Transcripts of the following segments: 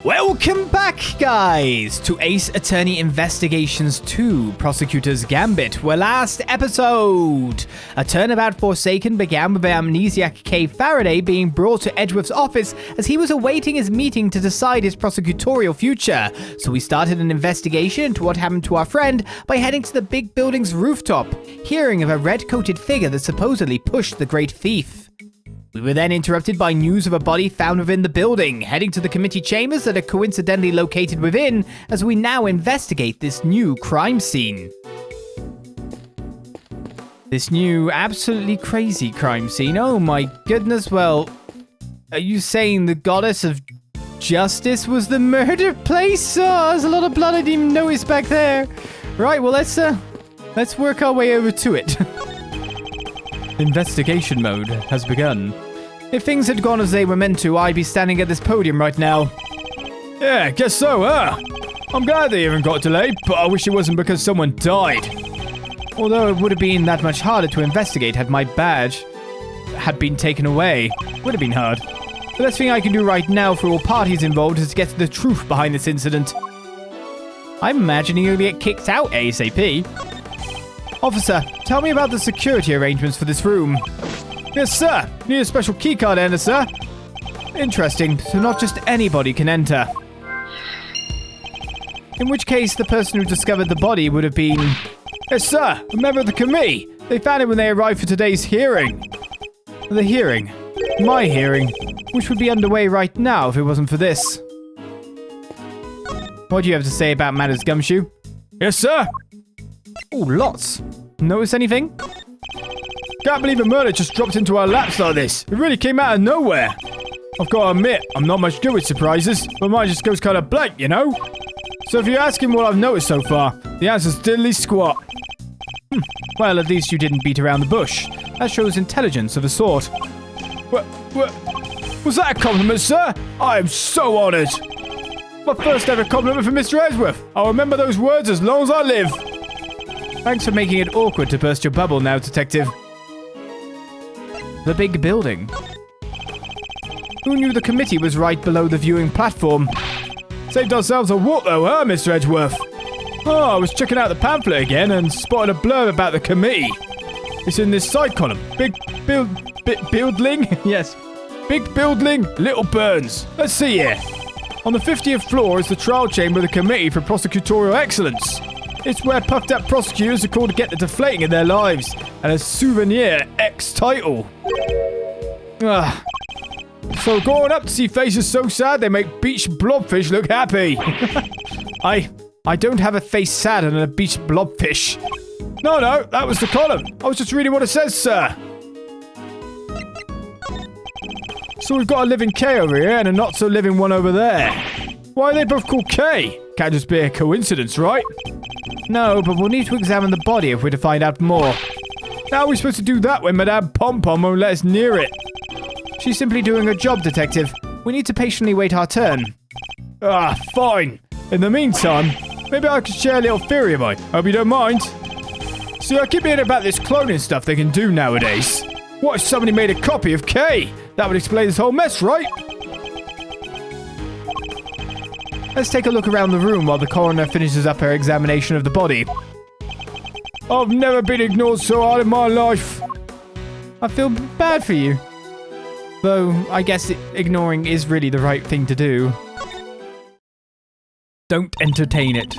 Welcome back, guys, to Ace Attorney Investigations 2, Prosecutors Gambit, where last episode, a turnabout Forsaken began with the amnesiac K. Faraday being brought to Edgeworth's office as he was awaiting his meeting to decide his prosecutorial future. So we started an investigation into what happened to our friend by heading to the Bigg Building's rooftop, hearing of a red-coated figure that supposedly pushed the great thief. We were then interrupted by news of a body found within the building, heading to the committee chambers that are coincidentally located within, as we now investigate this new crime scene. This new, absolutely crazy crime scene. Oh my goodness, well, are you saying the goddess of justice was the murder place? Oh, there's a lot of blood I didn't even notice back there. Right, well, let's work our way over to it. Investigation mode has begun. If things had gone as they were meant to, I'd be standing at this podium right now. Yeah, guess so, huh? I'm glad they even got delayed, but I wish it wasn't because someone died. Although it would have been that much harder to investigate had my badge had been taken away. Would have been hard. The best thing I can do right now for all parties involved is to get to the truth behind this incident. I'm imagining you'll get kicked out ASAP. Officer, tell me about the security arrangements for this room. Yes, sir. Need a special keycard enter, sir. Interesting. So not just anybody can enter. In which case, the person who discovered the body would have been... Yes, sir. A member of the committee. They found it when they arrived for today's hearing. The hearing? My hearing. Which would be underway right now if it wasn't for this. What do you have to say about matters, Gumshoe? Yes, sir. Oh, lots. Notice anything? Can't believe a murder just dropped into our laps like this. It really came out of nowhere. I've got to admit, I'm not much good with surprises, but mine just goes kind of blank, you know? So if you're asking what I've noticed so far, the answer's diddly squat. Well, at least you didn't beat around the bush. That shows intelligence of a sort. What? Was that a compliment, sir? I am so honoured. My first ever compliment from Mr. Edgeworth. I'll remember those words as long as I live. Thanks for making it awkward to burst your bubble now, Detective. The Bigg Building. Who knew the committee was right below the viewing platform? Saved ourselves a walk though, huh, Mr. Edgeworth? Oh, I was checking out the pamphlet again and spotted a blurb about the committee. It's in this side column. Bigg Building? Yes. Bigg Building, Little Burns. Let's see here. On the 50th floor is the trial chamber of the Committee For Prosecutorial Excellence. It's where puffed up prosecutors are called to get the deflating in their lives, and a souvenir X-title. So going up to see faces so sad they make beach blobfish look happy. I don't have a face sadder than a beach blobfish. No, that was the column. I was just reading what it says, sir. So we've got a living K over here and a not so living one over there. Why are they both called K? Can't just be a coincidence, right? No, but we'll need to examine the body if we're to find out more. How are we supposed to do that when Madame Pom-Pom won't let us near it? She's simply doing her job, Detective. We need to patiently wait our turn. Fine. In the meantime, maybe I could share a little theory of mine. Hope you don't mind. See, I keep hearing about this cloning stuff they can do nowadays. What if somebody made a copy of K? That would explain this whole mess, right? Let's take a look around the room while the coroner finishes up her examination of the body. I've never been ignored so hard in my life. I feel bad for you. Though, I guess ignoring is really the right thing to do. Don't entertain it.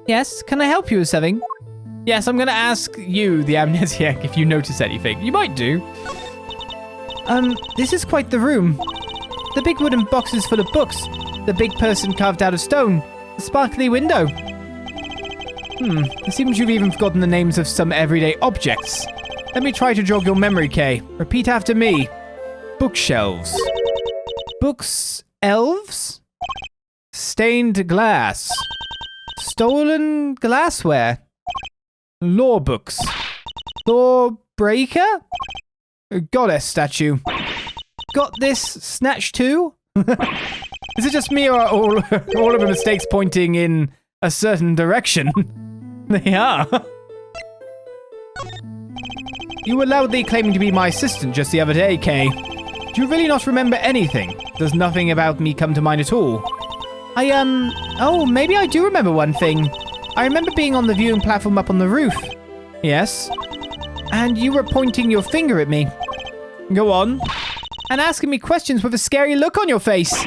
Yes, can I help you with something? Yes, I'm going to ask you, the amnesiac, if you notice anything. You might do. This is quite the room. The big wooden boxes full of books. The big person carved out of stone. The sparkly window. It seems you've even forgotten the names of some everyday objects. Let me try to jog your memory, Kay. Repeat after me. Bookshelves. Books elves? Stained glass. Stolen glassware. Law books. Law breaker? Goddess statue. Got this snatch too? Is it just me or are all of the mistakes pointing in a certain direction? They are. You were loudly claiming to be my assistant just the other day, Kay. Do you really not remember anything? Does nothing about me come to mind at all? Oh, maybe I do remember one thing. I remember being on the viewing platform up on the roof. Yes. And you were pointing your finger at me. Go on. And asking me questions with a scary look on your face.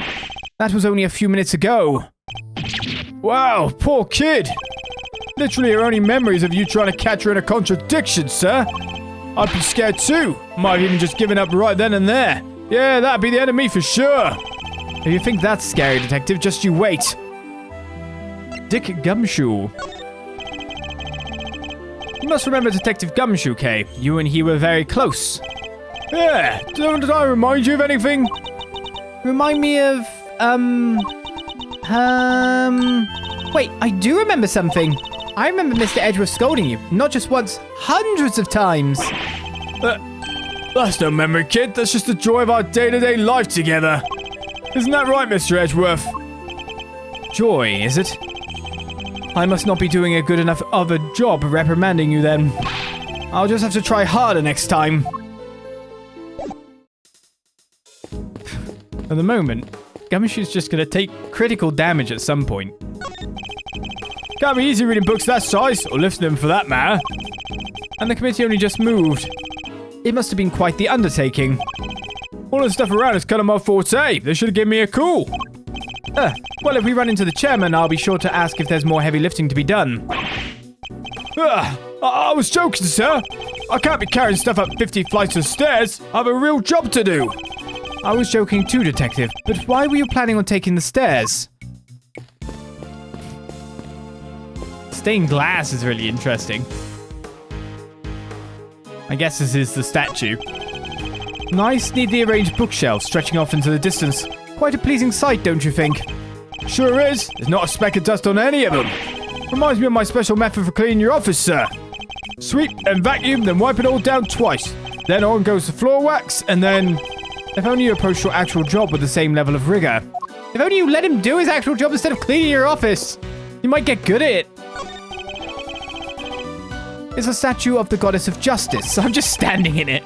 That was only a few minutes ago. Wow, poor kid. Literally her only memories of you trying to catch her in a contradiction, sir. I'd be scared too. Might have even just given up right then and there. Yeah, that'd be the end of me for sure. If you think that's scary, detective, just you wait. Dick Gumshoe. You must remember Detective Gumshoe, Kay. You and he were very close. Yeah, don't I remind you of anything? Remind me of, Wait, I do remember something. I remember Mr. Edgeworth scolding you. Not just once, hundreds of times. That's no memory, kid. That's just the joy of our day-to-day life together. Isn't that right, Mr. Edgeworth? Joy, is it? I must not be doing a good enough of a job reprimanding you then. I'll just have to try harder next time. At the moment, Gumshoe's just going to take critical damage at some point. Can't be easy reading books that size, or lifting them for that matter. And the committee only just moved. It must have been quite the undertaking. All the stuff around is kind of my forte. They should have given me a call. Well, if we run into the chairman, I'll be sure to ask if there's more heavy lifting to be done. I was joking, sir. I can't be carrying stuff up 50 flights of stairs. I have a real job to do. I was joking too, detective. But why were you planning on taking the stairs? Stained glass is really interesting. I guess this is the statue. Nice, neatly arranged bookshelves stretching off into the distance. Quite a pleasing sight, don't you think? Sure is. There's not a speck of dust on any of them. Reminds me of my special method for cleaning your office, sir. Sweep and vacuum, then wipe it all down twice. Then on goes the floor wax, and then... If only you approached your actual job with the same level of rigor. If only you let him do his actual job instead of cleaning your office. You might get good at it. It's a statue of the goddess of justice. I'm just standing in it.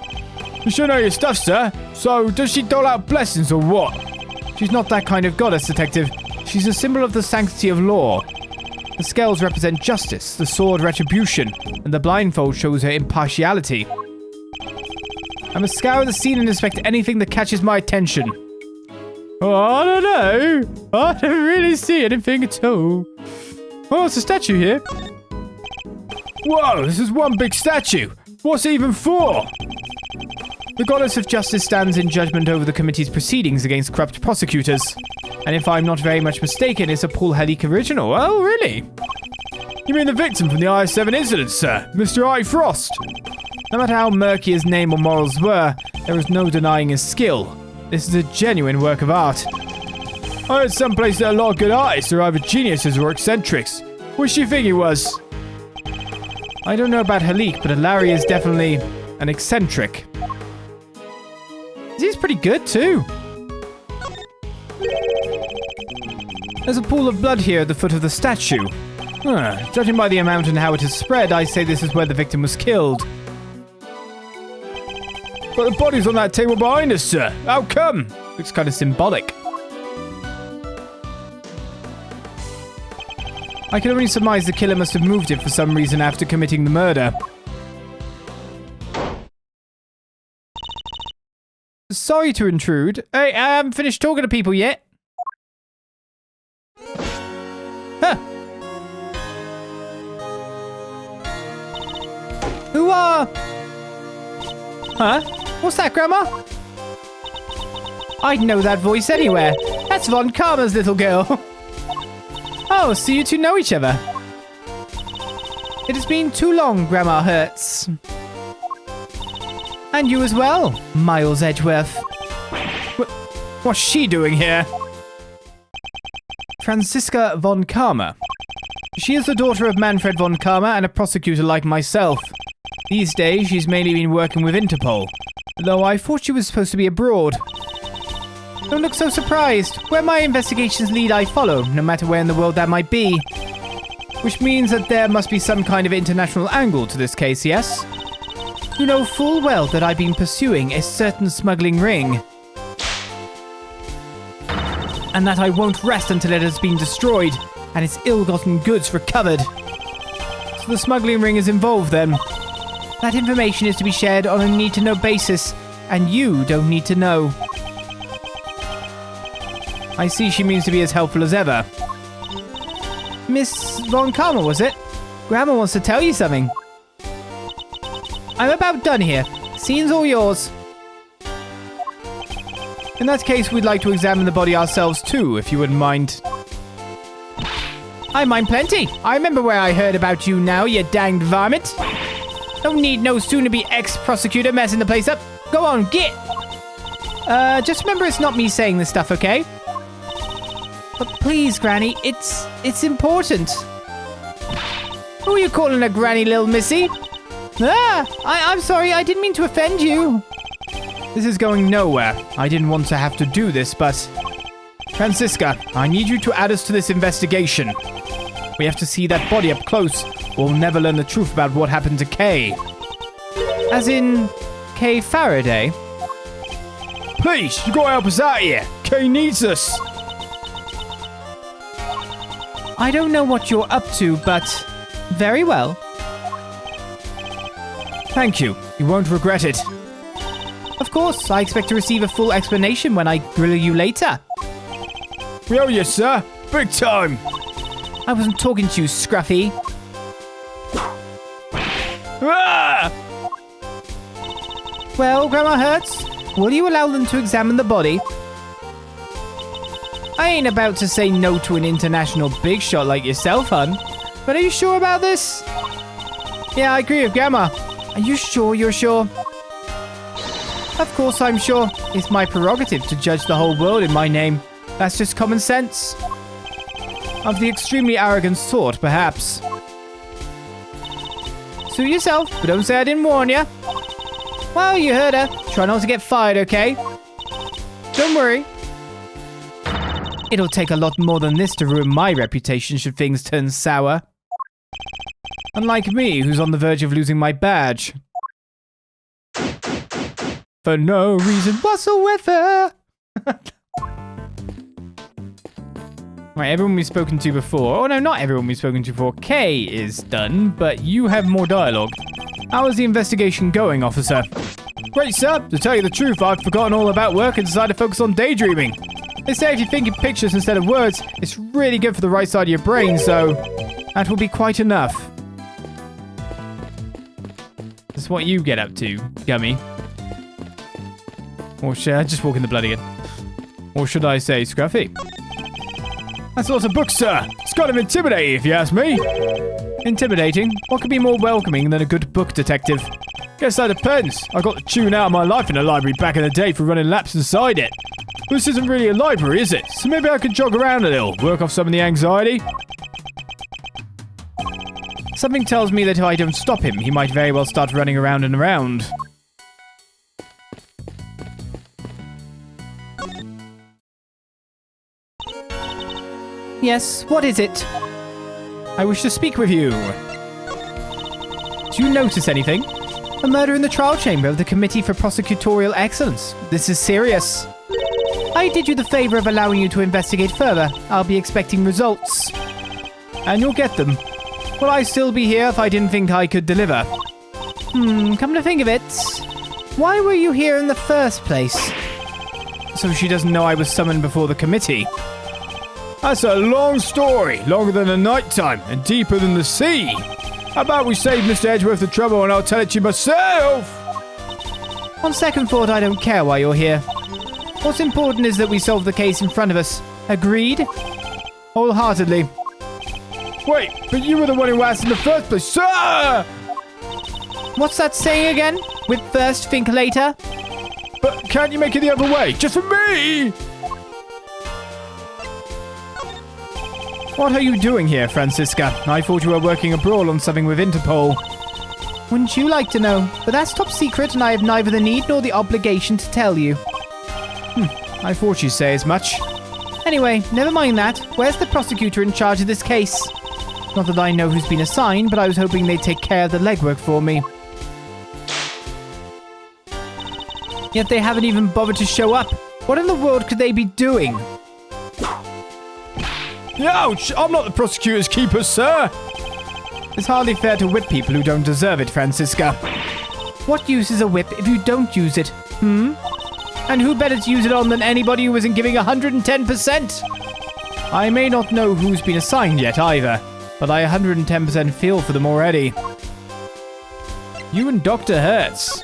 You should know your stuff, sir. So, does she dole out blessings or what? She's not that kind of goddess, detective. She's a symbol of the sanctity of law. The scales represent justice, the sword retribution, and the blindfold shows her impartiality. I must scour the scene and inspect anything that catches my attention. Oh, I don't know. I don't really see anything at all. Oh, it's a statue here. Whoa, this is one big statue. What's it even for? The goddess of justice stands in judgment over the committee's proceedings against corrupt prosecutors. And if I'm not very much mistaken, it's a Paul Helic original. Oh, really? You mean the victim from the IS-7 incident, sir? Mr. I. Frost? No matter how murky his name or morals were, there was no denying his skill. This is a genuine work of art. I heard someplace that a lot of good artists are either geniuses or eccentrics. Which do you think he was? I don't know about Helic, but Larry is definitely an eccentric. He's pretty good too. There's a pool of blood here at the foot of the statue. Judging by the amount and how it has spread, I say this is where the victim was killed. But the body's on that table behind us, sir. How come? Looks kind of symbolic. I can only surmise the killer must have moved it for some reason after committing the murder. Sorry to intrude. Hey, I haven't finished talking to people yet. Huh. Who are... Huh? What's that, Grandma? I'd know that voice anywhere. That's Von Karma's little girl. Oh, so you two know each other. It has been too long, Grandma Hertz. And you as well, Miles Edgeworth. What's she doing here? Franziska von Karma. She is the daughter of Manfred von Karma and a prosecutor like myself. These days, she's mainly been working with Interpol, though I thought she was supposed to be abroad. Don't look so surprised. Where my investigations lead, I follow, no matter where in the world that might be. Which means that there must be some kind of international angle to this case, yes? You know full well that I've been pursuing a certain smuggling ring. and that I won't rest until it has been destroyed and its ill-gotten goods recovered. So the smuggling ring is involved then. That information is to be shared on a need-to-know basis, and you don't need to know. I see she means to be as helpful as ever. Miss Von Karma, was it? Grandma wants to tell you something. I'm about done here. Scene's all yours. In that case, we'd like to examine the body ourselves too, if you wouldn't mind. I mind plenty. I remember where I heard about you now, you danged varmint. Don't need no soon-to-be ex-prosecutor messing the place up. Go on, get! Just remember it's not me saying this stuff, okay? But please, Granny, it's important. Who are you calling a granny, little missy? I'm sorry, I didn't mean to offend you. This is going nowhere. I didn't want to have to do this, but... Francisca, I need you to add us to this investigation. We have to see that body up close, or we'll never learn the truth about what happened to Kay. As in, Kay Faraday? Please, you gotta help us out here. Kay needs us. I don't know what you're up to, but... Very well. Thank you. You won't regret it. Of course, I expect to receive a full explanation when I grill you later. We owe you, sir. Big time. I wasn't talking to you, Scruffy. Ah! Well, Grandma Hertz, will you allow them to examine the body? I ain't about to say no to an international big shot like yourself, hun. But are you sure about this? Yeah, I agree with Grandma. Are you sure you're sure? Of course I'm sure. It's my prerogative to judge the whole world in my name. That's just common sense. Of the extremely arrogant sort, perhaps. Suit yourself, but don't say I didn't warn you. Well, you heard her. Try not to get fired, okay? Don't worry. It'll take a lot more than this to ruin my reputation should things turn sour. Unlike me, who's on the verge of losing my badge. For no reason whatsoever. Right, everyone we've spoken to before. Oh no, not everyone we've spoken to before. Kay is done, but you have more dialogue. How is the investigation going, officer? Great, sir. To tell you the truth, I've forgotten all about work and decided to focus on daydreaming. They say if you think in pictures instead of words, it's really good for the right side of your brain, so that will be quite enough. That's what you get up to, Gummy. Or should I just walk in the blood again? Or should I say Scruffy? That's a lot of books, sir. It's kind of intimidating, if you ask me. Intimidating? What could be more welcoming than a good book detective? Guess that depends. I got to tune out my life in a library back in the day for running laps inside it. This isn't really a library, is it? So maybe I could jog around a little, work off some of the anxiety. Something tells me that if I don't stop him, he might very well start running around and around. Yes, what is it? I wish to speak with you. Do you notice anything? A murder in the trial chamber of the Committee For Prosecutorial Excellence. This is serious. I did you the favor of allowing you to investigate further. I'll be expecting results. And you'll get them. Will I still be here if I didn't think I could deliver? Come to think of it, why were you here in the first place? So she doesn't know I was summoned before the committee. That's a long story, longer than the night time and deeper than the sea. How about we save Mr. Edgeworth the trouble and I'll tell it to you myself? On second thought, I don't care why you're here. What's important is that we solve the case in front of us. Agreed? Wholeheartedly. Wait, but you were the one who asked in the first place, sir! What's that saying again? Whip first, think later? But can't you make it the other way? Just for me! What are you doing here, Francisca? I thought you were working abroad on something with Interpol. Wouldn't you like to know? But that's top secret and I have neither the need nor the obligation to tell you. I thought you'd say as much. Anyway, never mind that. Where's the prosecutor in charge of this case? Not that I know who's been assigned, but I was hoping they'd take care of the legwork for me. Yet they haven't even bothered to show up. What in the world could they be doing? Ouch! I'm not the prosecutor's keeper, sir! It's hardly fair to whip people who don't deserve it, Francisca. What use is a whip if you don't use it? And who better to use it on than anybody who isn't giving 110%? I may not know who's been assigned yet either, but I 110% feel for them already. You and Dr. Hertz.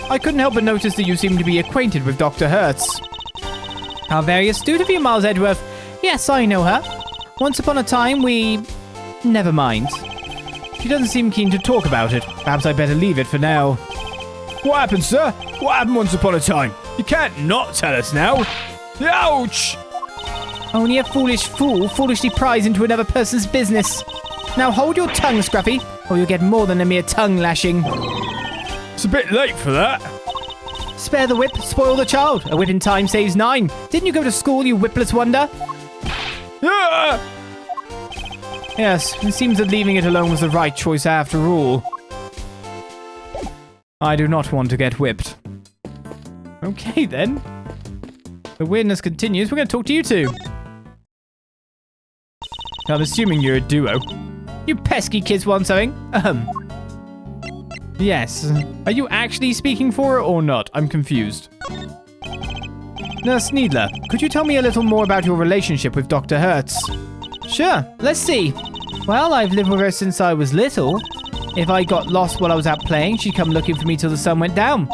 I couldn't help but notice that you seem to be acquainted with Dr. Hertz. How very astute of you, Miles Edgeworth. Yes, I know her. Once upon a time, Never mind. She doesn't seem keen to talk about it. Perhaps I better leave it for now. What happened, sir? What happened once upon a time? You can't not tell us now. Ouch! Only a foolish fool foolishly pries into another person's business. Now hold your tongue, Scruffy, or you'll get more than a mere tongue lashing. It's a bit late for that. Spare the whip, spoil the child. A whip in time saves 9. Didn't you go to school, you whipless wonder? Ah! Yes, it seems that leaving it alone was the right choice after all. I do not want to get whipped. Okay, then. The weirdness continues. We're going to talk to you two. I'm assuming you're a duo. You pesky kids want something? Yes. Are you actually speaking for her or not? I'm confused. Nurse Needler, could you tell me a little more about your relationship with Dr. Hertz? Sure, let's see. Well, I've lived with her since I was little. If I got lost while I was out playing, she'd come looking for me till the sun went down.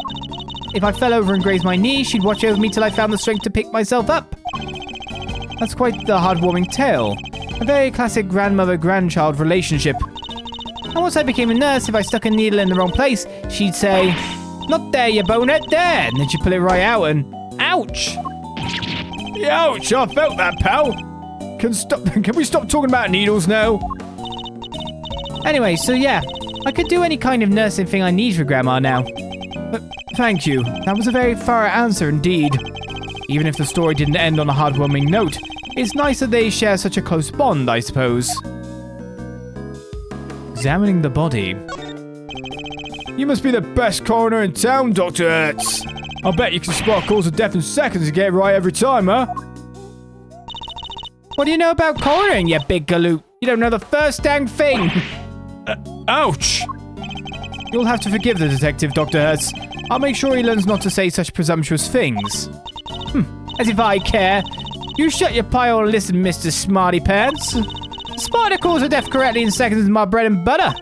If I fell over and grazed my knee, she'd watch over me till I found the strength to pick myself up. That's quite the heartwarming tale. A very classic grandmother-grandchild relationship. And once I became a nurse, if I stuck a needle in the wrong place, she'd say, "Not there, you bonehead, there!" And then she'd pull it right out and... Ouch! Ouch! I felt that, pal! Can we stop talking about needles now? Anyway, so yeah, I could do any kind of nursing thing I need for Grandma now. But thank you. That was a very thorough answer indeed. Even if the story didn't end on a heartwarming note, it's nice that they share such a close bond, I suppose. Examining the body. You must be the best coroner in town, Dr. Hertz. I'll bet you can spot cause of death in seconds and get it right every time, huh? What do you know about coroning, you big galoot? You don't know the first dang thing. Ouch! You'll have to forgive the detective, Dr. Hertz. I'll make sure he learns not to say such presumptuous things. As if I care. You shut your pie or listen, Mr. Smarty Pants. Spotting a cause of death correctly in seconds is my bread and butter.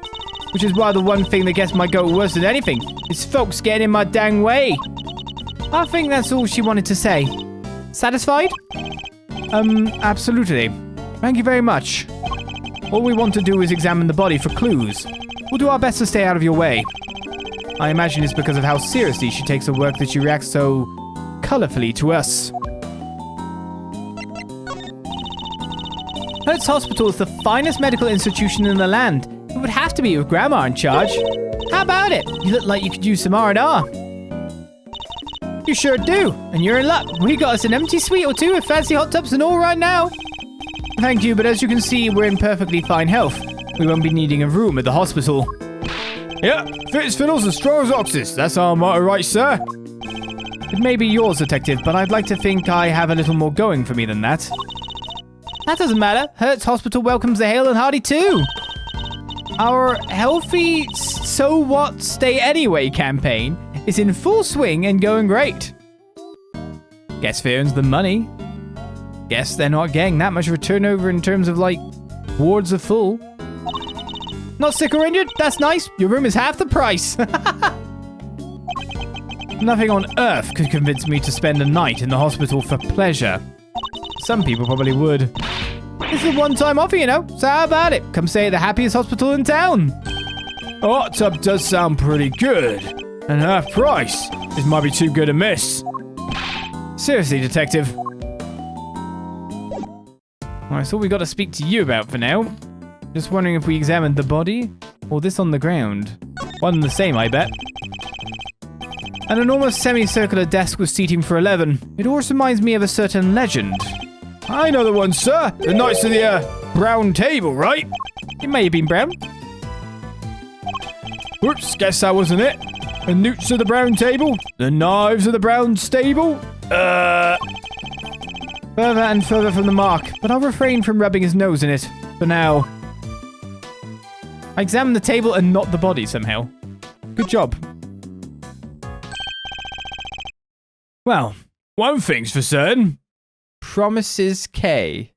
Which is why the one thing that gets my goat worse than anything is folks getting in my dang way. I think that's all she wanted to say. Satisfied? Absolutely. Thank you very much. All we want to do is examine the body for clues. We'll do our best to stay out of your way. I imagine it's because of how seriously she takes the work that she reacts so colorfully to us. Hertz Hospital is the finest medical institution in the land. It would have to be with Grandma in charge. How about it? You look like you could use some R&R. You sure do, and you're in luck. We got us an empty suite or two with fancy hot tubs and all right now. Thank you, but as you can see, we're in perfectly fine health. We won't be needing a room at the hospital. Yeah, fit as fiddles and strong as oxes. That's our motto, right, sir? It may be yours, detective, but I'd like to think I have a little more going for me than that. That doesn't matter. Hertz Hospital welcomes the hale and hearty too. Our Healthy So What Stay Anyway campaign is in full swing and going great. Guess who earns the money? Guess they're not getting that much of a turnover in terms of, like, wards are full. Not sick or injured? That's nice. Your room is half the price. Nothing on earth could convince me to spend a night in the hospital for pleasure. Some people probably would. This is a one-time offer, you know, so how about it? Come stay at the happiest hospital in town. A hot tub does sound pretty good. And half price. This might be too good to miss. Seriously, detective. Well, that's all we got to speak to you about for now. Just wondering if we examined the body or this on the ground. One and the same, I bet. An enormous semicircular desk with seating for 11. It always reminds me of a certain legend. I know the one, sir. The Knights of the, Brown Table, right? It may have been brown. Whoops, guess that wasn't it. The Newts of the Brown Table. The Knives of the Brown Stable. Further and further from the mark, but I'll refrain from rubbing his nose in it for now. I examined the table and not the body somehow. Good job. Well, one thing's for certain. Promises K.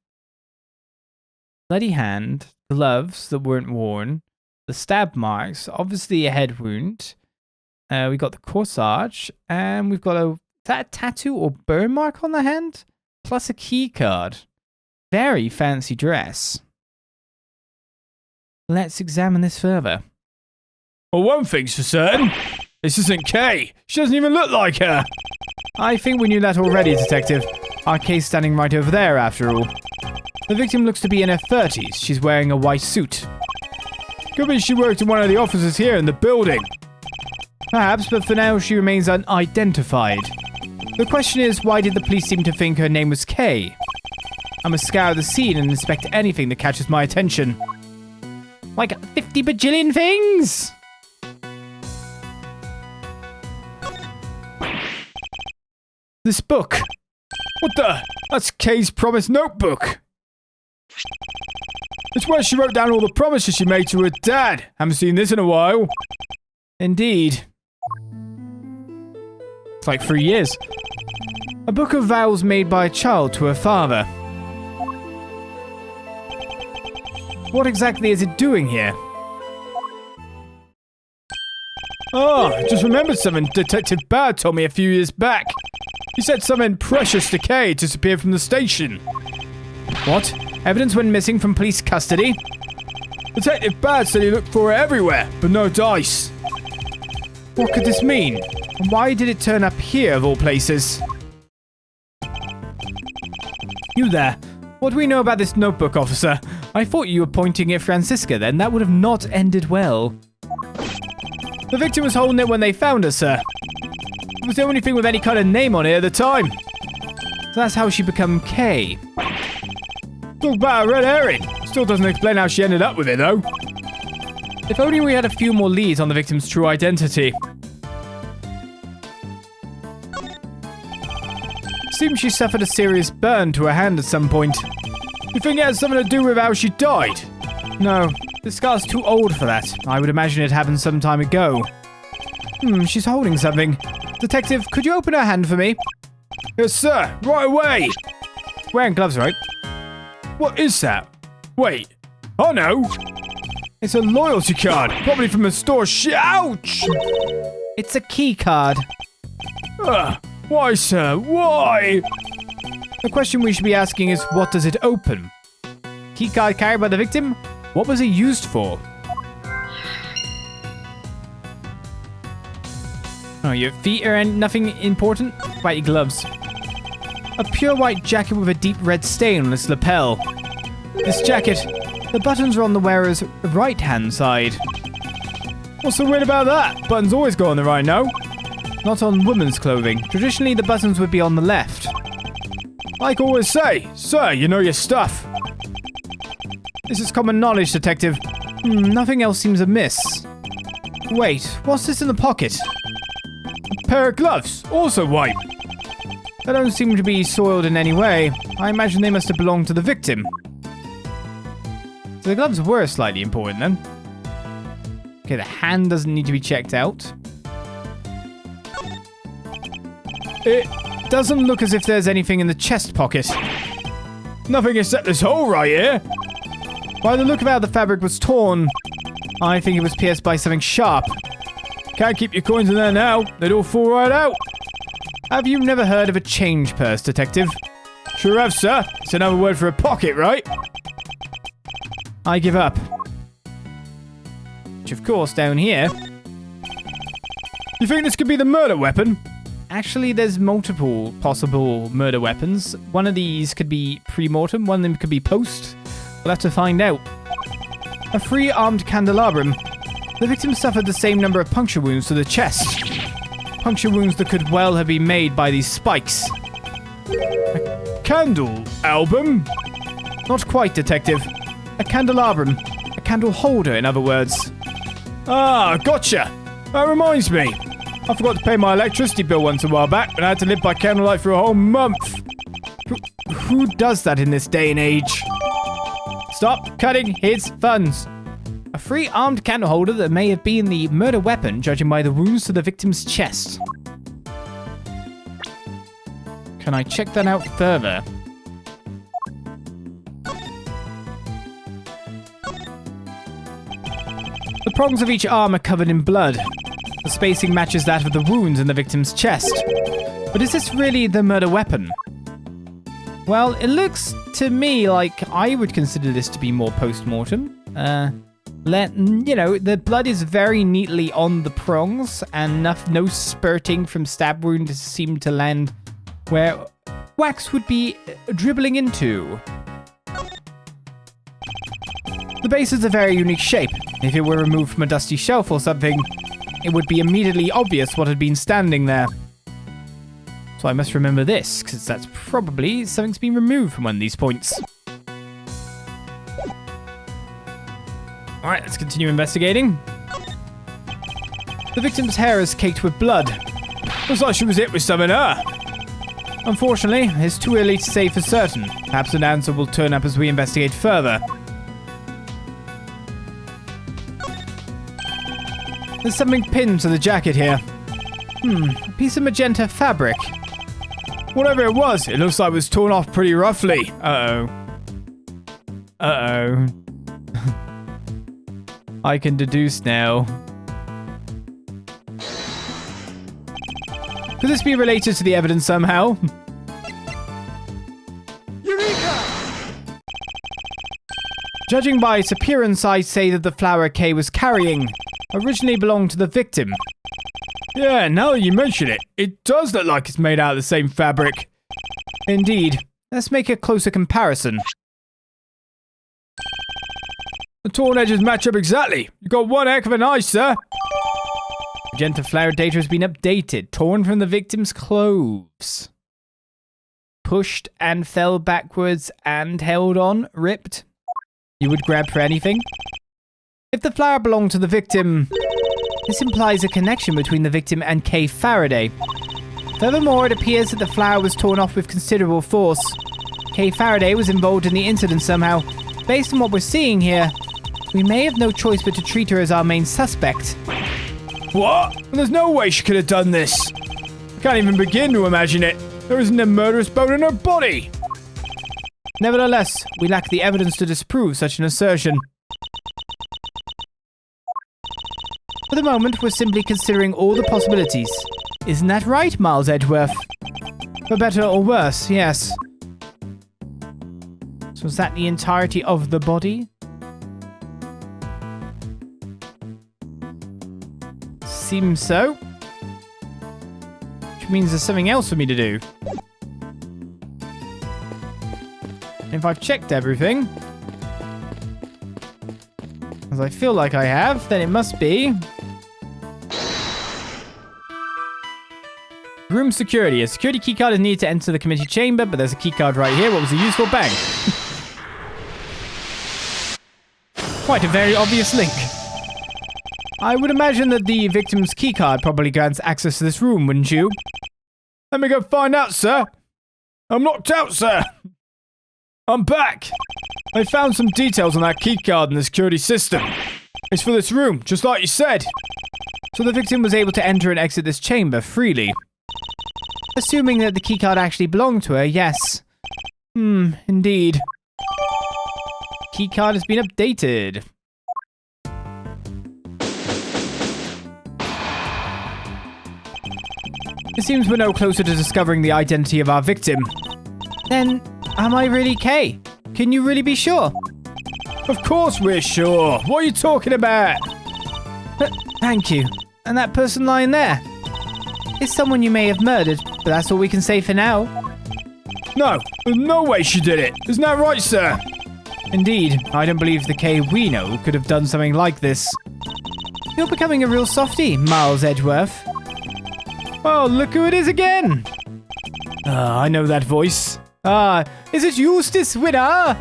Bloody hand, gloves that weren't worn, the stab marks, obviously a head wound. We got the corsage, and we've got is that a tattoo or burn mark on the hand? Plus a key card. Very fancy dress. Let's examine this further. Well, one thing's for certain. This isn't Kay. She doesn't even look like her. I think we knew that already, Detective. Our Kay's standing right over there, after all. The victim looks to be in her 30s. She's wearing a white suit. Could be she worked in one of the offices here in the building. Perhaps, but for now she remains unidentified. The question is, why did the police seem to think her name was Kay? I must scour the scene and inspect anything that catches my attention. Like 50 bajillion things! This book. What the? That's Kay's promise notebook. It's where she wrote down all the promises she made to her dad. Haven't seen this in a while. Indeed. It's like 3 years. A book of vows made by a child to her father. What exactly is it doing here? Oh, I just remembered something Detective Bad told me a few years back. He said something precious to Kay disappeared from the station. What? Evidence went missing from police custody? Detective Bad said he looked for it everywhere, but no dice. What could this mean? And why did it turn up here of all places? You there. What do we know about this notebook, officer? I thought you were pointing at Francisca then. That would have not ended well. The victim was holding it when they found her, sir. It was the only thing with any kind of name on it at the time. So that's how she became Kay. Talk about a red herring. Still doesn't explain how she ended up with it, though. If only we had a few more leads on the victim's true identity. Seems she suffered a serious burn to her hand at some point. You think it has something to do with how she died? No, the scar's too old for that. I would imagine it happened some time ago. She's holding something. Detective, could you open her hand for me? Yes, sir. Right away. Wearing gloves, right? What is that? Wait. Oh, no. It's a loyalty card. Probably from a store. Ouch! It's a key card. Why, sir? Why? The question we should be asking is, what does it open? Key card carried by the victim? What was it used for? Oh, your feet are nothing important? Right, your gloves. A pure white jacket with a deep red stain on its lapel. This jacket, the buttons are on the wearer's right-hand side. What's so weird about that? Buttons always go on the right, no? Not on women's clothing. Traditionally, the buttons would be on the left. Like I always say, sir, you know your stuff. This is common knowledge, Detective. Nothing else seems amiss. Wait, what's this in the pocket? A pair of gloves, also white. They don't seem to be soiled in any way. I imagine they must have belonged to the victim. So the gloves were slightly important then. Okay, the hand doesn't need to be checked out. It doesn't look as if there's anything in the chest pocket. Nothing except this hole right here. By the look of how the fabric was torn, I think it was pierced by something sharp. Can't keep your coins in there now. They'd all fall right out. Have you never heard of a change purse, Detective? Sure have, sir. It's another word for a pocket, right? I give up. Which, of course, down here... You think this could be the murder weapon? Actually, there's multiple possible murder weapons. One of these could be pre-mortem, one of them could be post. We'll have to find out. A free-armed candelabrum. The victim suffered the same number of puncture wounds to the chest. Puncture wounds that could well have been made by these spikes. A candle album? Not quite, Detective. A candelabrum. A candle holder, in other words. Ah, gotcha. That reminds me. I forgot to pay my electricity bill once a while back, and I had to live by candlelight for a whole month. who does that in this day and age? Stop cutting his funds. A free armed candle holder that may have been the murder weapon, judging by the wounds to the victim's chest. Can I check that out further? The prongs of each arm are covered in blood. The spacing matches that of the wounds in the victim's chest. But is this really the murder weapon? Well, it looks to me like I would consider this to be more post-mortem. The blood is very neatly on the prongs, and no spurting from stab wounds seem to land where wax would be dribbling into. The base is a very unique shape. If it were removed from a dusty shelf or something, it would be immediately obvious what had been standing there. So I must remember this, because that's probably something's been removed from one of these points. Alright, let's continue investigating. The victim's hair is caked with blood. Looks like she was hit with some in her. Unfortunately, it's too early to say for certain. Perhaps an answer will turn up as we investigate further. There's something pinned to the jacket here. A piece of magenta fabric. Whatever it was, it looks like it was torn off pretty roughly. Uh-oh. Uh-oh. I can deduce now. Could this be related to the evidence somehow? Eureka! Judging by its appearance, I'd say that the flower Kay was carrying originally belonged to the victim. Yeah, now that you mention it, it does look like it's made out of the same fabric. Indeed. Let's make a closer comparison. The torn edges match up exactly. You got one heck of an eye, sir. Magenta flower data has been updated. Torn from the victim's clothes. Pushed and fell backwards and held on. Ripped. You would grab for anything? If the flower belonged to the victim, this implies a connection between the victim and Kay Faraday. Furthermore, it appears that the flower was torn off with considerable force. Kay Faraday was involved in the incident somehow. Based on what we're seeing here, we may have no choice but to treat her as our main suspect. What? There's no way she could have done this. I can't even begin to imagine it. There isn't a murderous bone in her body. Nevertheless, we lack the evidence to disprove such an assertion. For the moment, we're simply considering all the possibilities. Isn't that right, Miles Edgeworth? For better or worse, yes. So is that the entirety of the body? Seems so. Which means there's something else for me to do. If I've checked everything, as I feel like I have, then it must be room security. A security keycard is needed to enter the committee chamber, but there's a keycard right here. What was a useful bang? Quite a very obvious link. I would imagine that the victim's keycard probably grants access to this room, wouldn't you? Let me go find out, sir. I'm knocked out, sir. I'm back. I found some details on that keycard in the security system. It's for this room, just like you said. So the victim was able to enter and exit this chamber freely. Assuming that the keycard actually belonged to her, yes. Indeed. Keycard has been updated. It seems we're no closer to discovering the identity of our victim. Then, am I really Kay? Can you really be sure? Of course we're sure. What are you talking about? Thank you. And that person lying there? Is someone you may have murdered, but that's all we can say for now. No, there's no way she did it. Isn't that right, sir? Indeed, I don't believe the Kay we know could have done something like this. You're becoming a real softie, Miles Edgeworth. Oh, look who it is again! I know that voice. Is it Eustace Winner?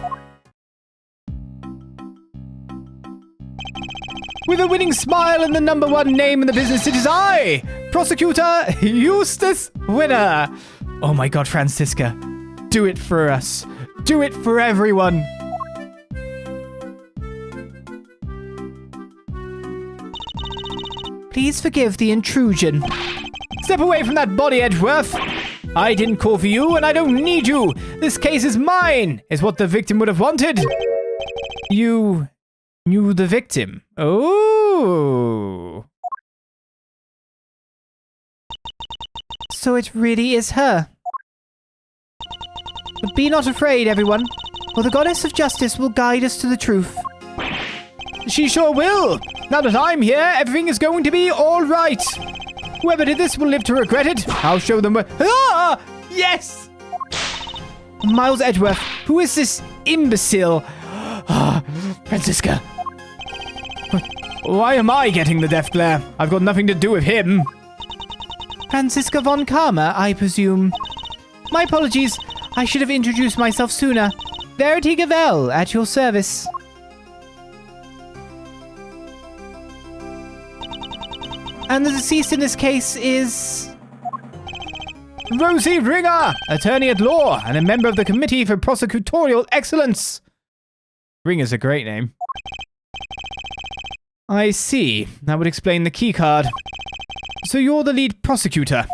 With a winning smile and the #1 name in the business, it is I, Prosecutor Eustace Winner. Oh my god, Francisca. Do it for us. Do it for everyone. Please forgive the intrusion. Step away from that body, Edgeworth. I didn't call for you, and I don't need you. This case is mine, is what the victim would have wanted. You knew the victim. Oh. So it really is her. But be not afraid, everyone, for the goddess of justice will guide us to the truth. She sure will. Now that I'm here, everything is going to be all right. Whoever did this will live to regret it. I'll show them where... Ah! Yes! Miles Edgeworth, who is this imbecile? Ah, Franziska. Why am I getting the death glare? I've got nothing to do with him. Franziska von Karma, I presume. My apologies. I should have introduced myself sooner. Verity Gavel, at your service. And the deceased in this case is... Rosie Ringer, attorney at law and a member of the Committee for Prosecutorial Excellence. Ringer's a great name. I see. That would explain the key card. So you're the lead prosecutor.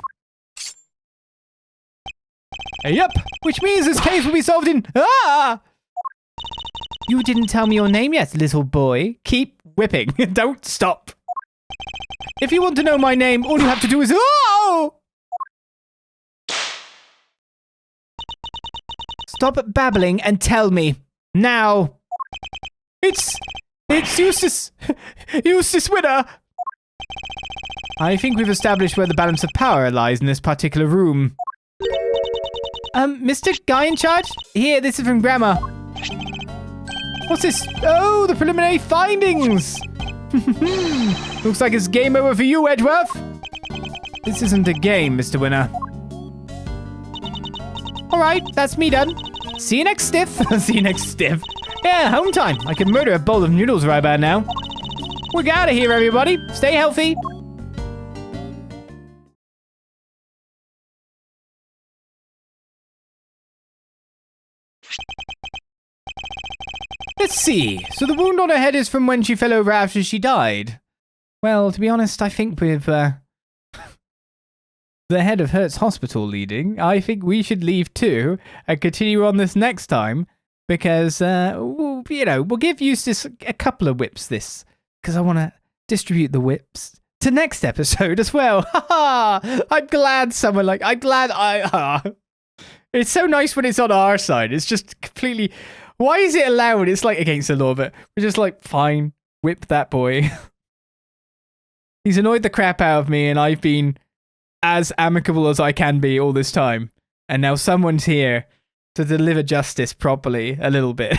Yep, which means this case will be solved in... Ah! You didn't tell me your name yet, little boy. Keep whipping. Don't stop. If you want to know my name, all you have to do is... Oh! Stop babbling and tell me. Now. It's Eustace. Eustace Winner. I think we've established where the balance of power lies in this particular room. Mr. Guy in charge? Here, this is from Grandma. What's this? Oh, the preliminary findings. Looks like it's game over for you, Edgeworth. This isn't a game, Mr. Winner. Alright, that's me done. See you next stiff. See you next stiff. Yeah, home time. I can murder a bowl of noodles right about now. We're out of here, everybody. Stay healthy. Let's see. So the wound on her head is from when she fell over after she died. Well, to be honest, I think with the head of Hertz Hospital leading, I think we should leave too and continue on this next time because, we'll give Eustace a couple of whips this because I want to distribute the whips to next episode as well. I'm glad someone it's so nice when it's on our side. It's just completely... Why is it allowed? It's like against the law, but we're just like, fine, whip that boy. He's annoyed the crap out of me, and I've been as amicable as I can be all this time. And now someone's here to deliver justice properly a little bit.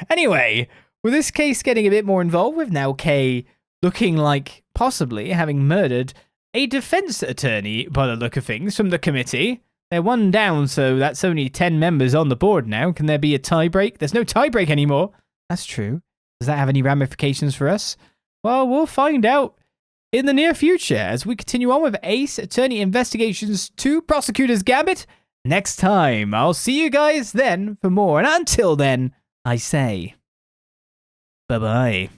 Anyway, with this case getting a bit more involved, with now Kay looking like possibly having murdered a defense attorney by the look of things from the committee. They're one down, so that's only 10 members on the board now. Can there be a tie break? There's no tie break anymore. That's true. Does that have any ramifications for us? Well, we'll find out in the near future as we continue on with Ace Attorney Investigations 2 Prosecutors Gambit next time. I'll see you guys then for more. And until then, I say, bye-bye.